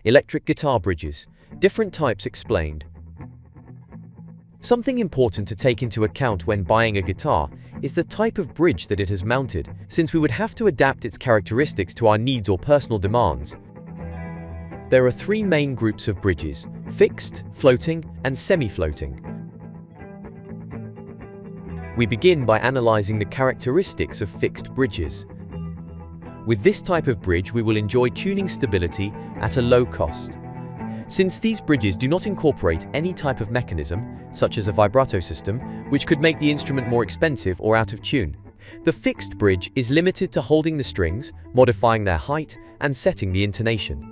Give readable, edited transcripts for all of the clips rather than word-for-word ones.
Electric guitar bridges. Different types explained. Something important to take into account when buying a guitar is the type of bridge that it has mounted, since we would have to adapt its characteristics to our needs or personal demands. There are three main groups of bridges: fixed, floating, and semi-floating. We begin by analyzing the characteristics of fixed bridges. With this type of bridge, we will enjoy tuning stability at a low cost. Since these bridges do not incorporate any type of mechanism, such as a vibrato system, which could make the instrument more expensive or out of tune, the fixed bridge is limited to holding the strings, modifying their height, and setting the intonation.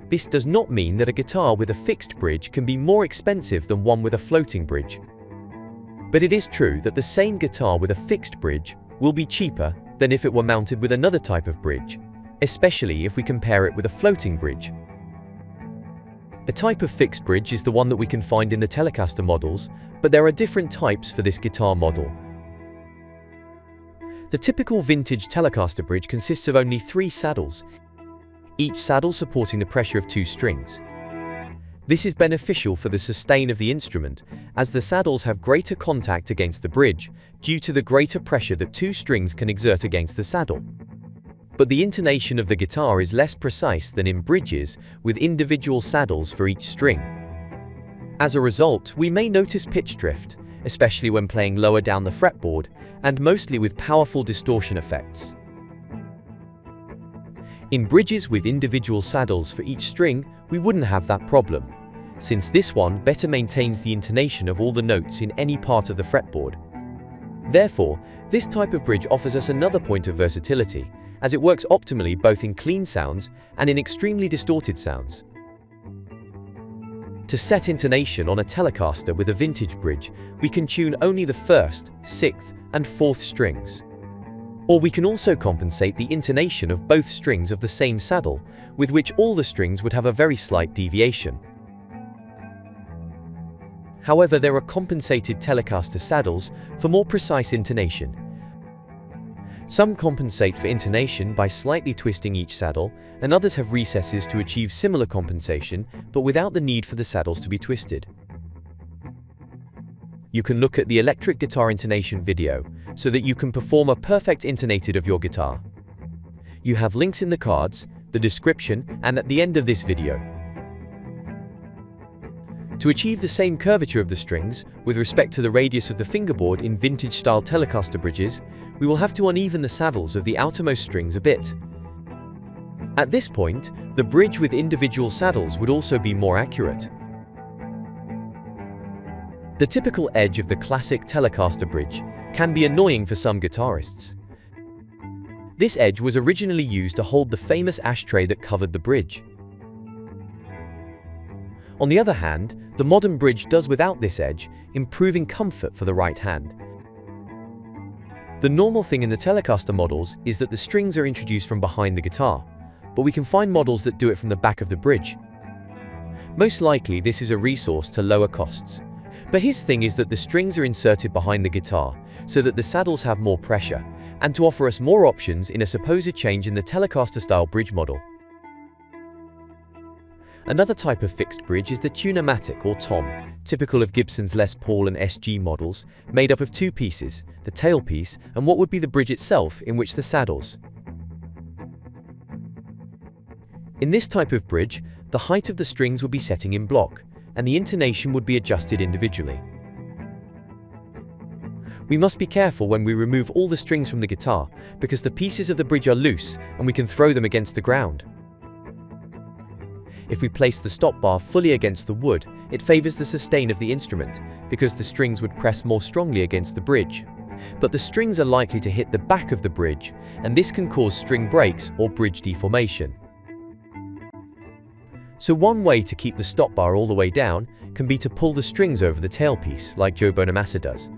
This does not mean that a guitar with a fixed bridge can be more expensive than one with a floating bridge. But it is true that the same guitar with a fixed bridge will be cheaper than if it were mounted with another type of bridge, especially if we compare it with a floating bridge. A type of fixed bridge is the one that we can find in the Telecaster models, but there are different types for this guitar model. The typical vintage Telecaster bridge consists of only 3 saddles, each saddle supporting the pressure of 2 strings. This is beneficial for the sustain of the instrument, as the saddles have greater contact against the bridge due to the greater pressure that 2 strings can exert against the saddle. But the intonation of the guitar is less precise than in bridges with individual saddles for each string. As a result, we may notice pitch drift, especially when playing lower down the fretboard, and mostly with powerful distortion effects. In bridges with individual saddles for each string, we wouldn't have that problem, since this one better maintains the intonation of all the notes in any part of the fretboard. Therefore, this type of bridge offers us another point of versatility, as it works optimally both in clean sounds and in extremely distorted sounds. To set intonation on a Telecaster with a vintage bridge, we can tune only the 1st, 6th, and 4th strings. Or we can also compensate the intonation of both strings of the same saddle, with which all the strings would have a very slight deviation. However, there are compensated Telecaster saddles for more precise intonation. Some compensate for intonation by slightly twisting each saddle, and others have recesses to achieve similar compensation, but without the need for the saddles to be twisted. You can look at the electric guitar intonation video, so that you can perform a perfect intonated of your guitar. You have links in the cards, the description, and at the end of this video. To achieve the same curvature of the strings, with respect to the radius of the fingerboard in vintage-style Telecaster bridges, we will have to uneven the saddles of the outermost strings a bit. At this point, the bridge with individual saddles would also be more accurate. The typical edge of the classic Telecaster bridge can be annoying for some guitarists. This edge was originally used to hold the famous ashtray that covered the bridge. On the other hand, the modern bridge does without this edge, improving comfort for the right hand. The normal thing in the Telecaster models is that the strings are introduced from behind the guitar, but we can find models that do it from the back of the bridge. Most likely this is a resource to lower costs. But his thing is that the strings are inserted behind the guitar, so that the saddles have more pressure, and to offer us more options in a supposed change in the Telecaster-style bridge model. Another type of fixed bridge is the Tune-O-Matic or Tom, typical of Gibson's Les Paul and SG models, made up of 2 pieces, the tailpiece and what would be the bridge itself, in which the saddles. In this type of bridge, the height of the strings would be setting in block, and the intonation would be adjusted individually. We must be careful when we remove all the strings from the guitar, because the pieces of the bridge are loose and we can throw them against the ground. If we place the stop bar fully against the wood, it favors the sustain of the instrument, because the strings would press more strongly against the bridge. But the strings are likely to hit the back of the bridge, and this can cause string breaks or bridge deformation. So one way to keep the stop bar all the way down can be to pull the strings over the tailpiece, like Joe Bonamassa does.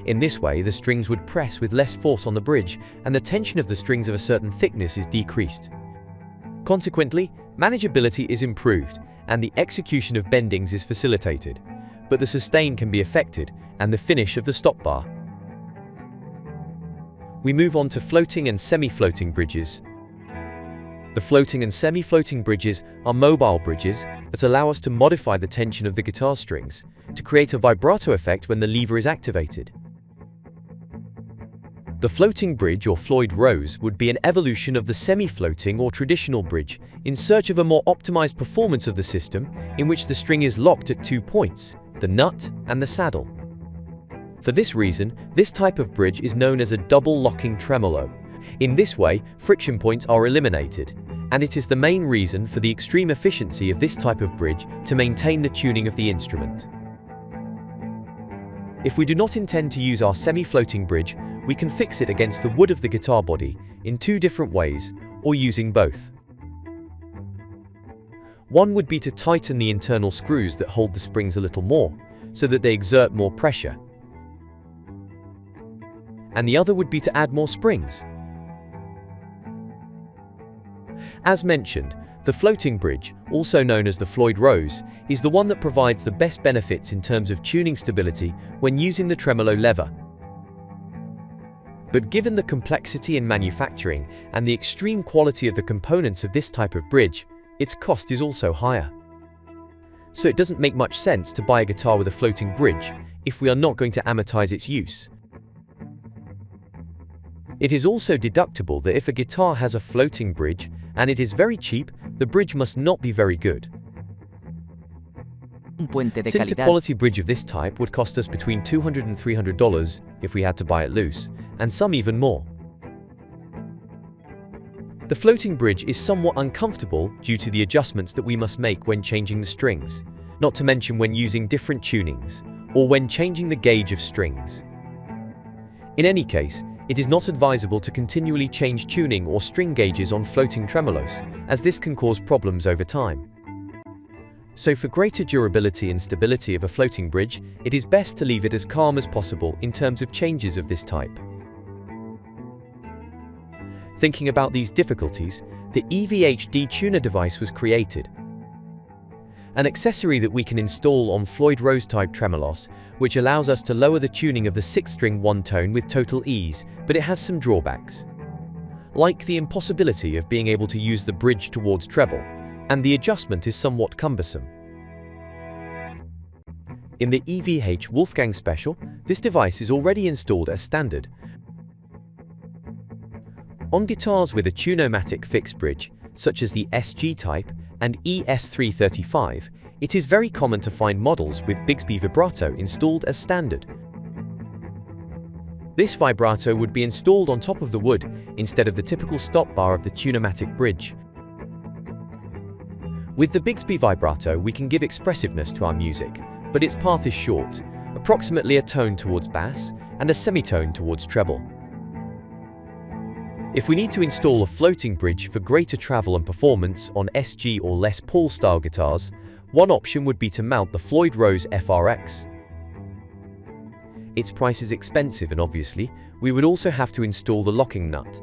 In this way, the strings would press with less force on the bridge, and the tension of the strings of a certain thickness is decreased. Consequently, manageability is improved, and the execution of bendings is facilitated, but the sustain can be affected, and the finish of the stop bar. We move on to floating and semi-floating bridges. The floating and semi-floating bridges are mobile bridges that allow us to modify the tension of the guitar strings to create a vibrato effect when the lever is activated. The floating bridge or Floyd Rose would be an evolution of the semi-floating or traditional bridge in search of a more optimized performance of the system in which the string is locked at 2 points, the nut and the saddle. For this reason, this type of bridge is known as a double locking tremolo. In this way, friction points are eliminated, and it is the main reason for the extreme efficiency of this type of bridge to maintain the tuning of the instrument. If we do not intend to use our semi-floating bridge, we can fix it against the wood of the guitar body in 2 different ways, or using both. One would be to tighten the internal screws that hold the springs a little more, so that they exert more pressure. And the other would be to add more springs. As mentioned, the floating bridge, also known as the Floyd Rose, is the one that provides the best benefits in terms of tuning stability when using the tremolo lever. But given the complexity in manufacturing and the extreme quality of the components of this type of bridge, its cost is also higher. So it doesn't make much sense to buy a guitar with a floating bridge if we are not going to amortize its use. It is also deductible that if a guitar has a floating bridge and it is very cheap, the bridge must not be very good. Since a quality bridge of this type would cost us between $200 and $300 if we had to buy it loose, and some even more. The floating bridge is somewhat uncomfortable due to the adjustments that we must make when changing the strings, not to mention when using different tunings, or when changing the gauge of strings. In any case, it is not advisable to continually change tuning or string gauges on floating tremolos, as this can cause problems over time. So for greater durability and stability of a floating bridge, it is best to leave it as calm as possible in terms of changes of this type. Thinking about these difficulties, the EVHD tuner device was created. An accessory that we can install on Floyd Rose type tremolos, which allows us to lower the tuning of the 6th string one tone with total ease, but it has some drawbacks. Like the impossibility of being able to use the bridge towards treble, and the adjustment is somewhat cumbersome. In the EVH Wolfgang Special, this device is already installed as standard. On guitars with a tunomatic fixed bridge, such as the SG type and ES335, it is very common to find models with Bigsby Vibrato installed as standard. This vibrato would be installed on top of the wood instead of the typical stop bar of the tunomatic bridge. With the Bigsby Vibrato, we can give expressiveness to our music, but its path is short, approximately a tone towards bass and a semitone towards treble. If we need to install a floating bridge for greater travel and performance on SG or Les Paul style guitars, one option would be to mount the Floyd Rose FRX. Its price is expensive, and obviously, we would also have to install the locking nut,